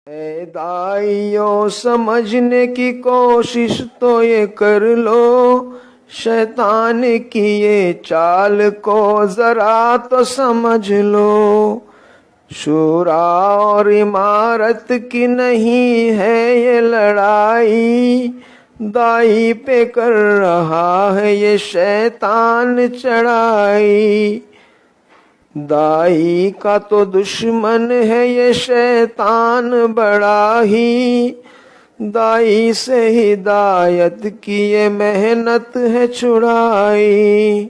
اے دائیو سمجھنے کی کوشش تو یہ کر لو، شیطان کی یہ چال کو ذرا تو سمجھ لو۔ شورا اور عمارت کی نہیں ہے یہ لڑائی، دائی پہ کر رہا ہے یہ شیطان چڑھائی۔ دائی کا تو دشمن ہے یہ شیطان بڑا ہی، دائی سے ہدایت کی یہ محنت ہے چھڑائی۔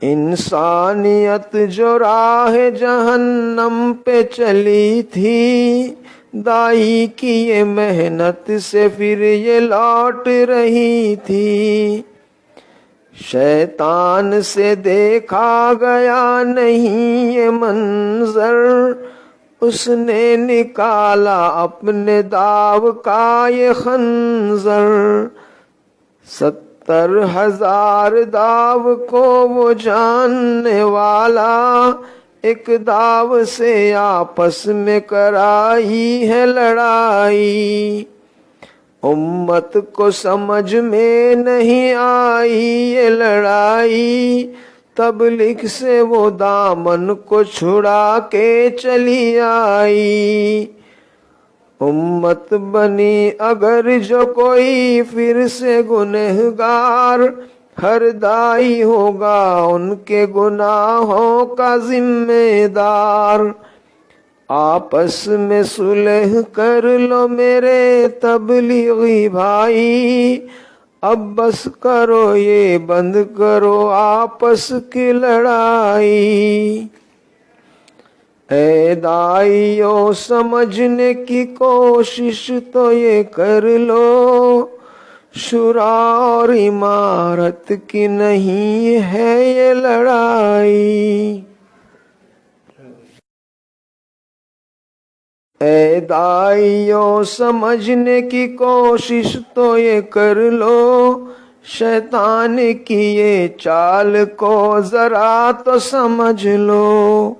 انسانیت جو راہ جہنم پہ چلی تھی، دائی کی یہ محنت سے پھر یہ لوٹ رہی تھی۔ شیطان سے دیکھا گیا نہیں یہ منظر، اس نے نکالا اپنے داو کا یہ خنجر۔ 70,000 داو کو وہ جاننے والا، ایک داو سے آپس میں کرائی ہے لڑائی۔ امت کو سمجھ میں نہیں آئی یہ لڑائی، تبلیغ سے وہ دامن کو چھڑا کے چلی آئی۔ امت بنی اگر جو کوئی پھر سے گنہگار، ہر دائی ہوگا ان کے گناہوں کا ذمہ دار۔ آپس میں صلح کر لو میرے تبلیغی بھائی، اب بس کرو یہ بند کرو آپس کی لڑائی۔ اے دائیو سمجھنے کی کوشش تو یہ کر لو، شورا اور عمارت کی نہیں ہے یہ لڑائی۔ اے دائیو سمجھنے کی کوشش تو یہ کر لو، شیطان کی یہ چال کو ذرا تو سمجھ لو۔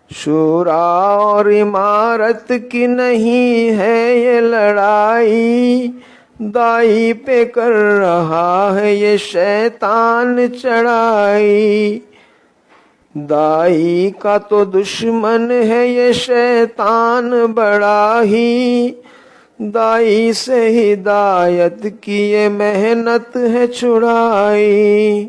شورا اور عمارت کی نہیں ہے یہ لڑائی، دائی پہ کر رہا ہے یہ شیطان چڑھائی۔ دائی کا تو دشمن ہے یہ شیطان بڑا ہی، دائی سے ہدایت کی یہ محنت ہے چھڑائی۔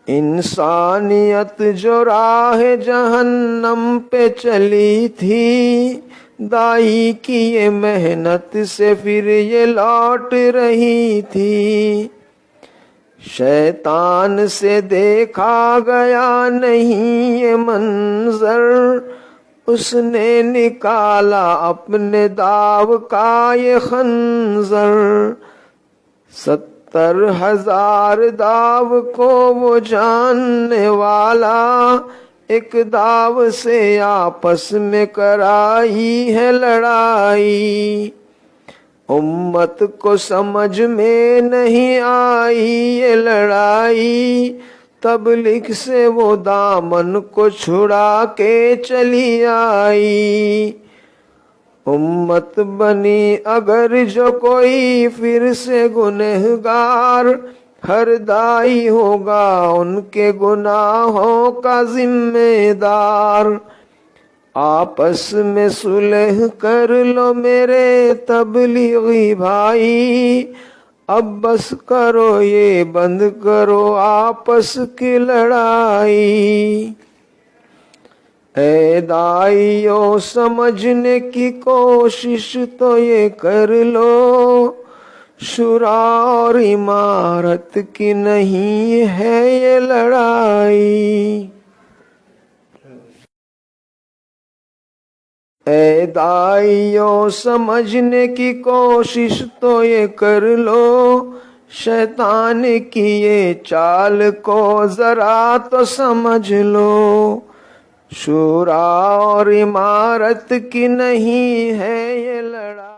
انسانیت جو راہ جہنم پہ چلی تھی، دائی کی یہ محنت سے پھر یہ لوٹ رہی تھی۔ شیطان سے دیکھا گیا نہیں یہ منظر، اس نے نکالا اپنے داو کا یہ خنجر۔ 70,000 داو کو وہ جاننے والا، ایک داو سے آپس میں کرائی ہے لڑائی۔ امت کو سمجھ میں نہیں آئی یہ لڑائی، تبلیغ سے وہ دامن کو چھڑا کے چلی آئی۔ امت بنی اگر جو کوئی پھر سے گنہگار، ہر دائی ہوگا ان کے گناہوں کا ذمہ دار۔ آپس میں صلح کر لو میرے تبلیغی بھائی، اب بس کرو یہ بند کرو آپس کی لڑائی۔ اے دائیو سمجھنے کی کوشش تو یہ کر لو، شورا اور عمارت کی نہیں ہے یہ لڑائی۔ اے دائیو سمجھنے کی کوشش تو یہ کر لو، شیطان کی یہ چال کو ذرا تو سمجھ لو۔ شورا اور عمارت کی نہیں ہے یہ لڑائی۔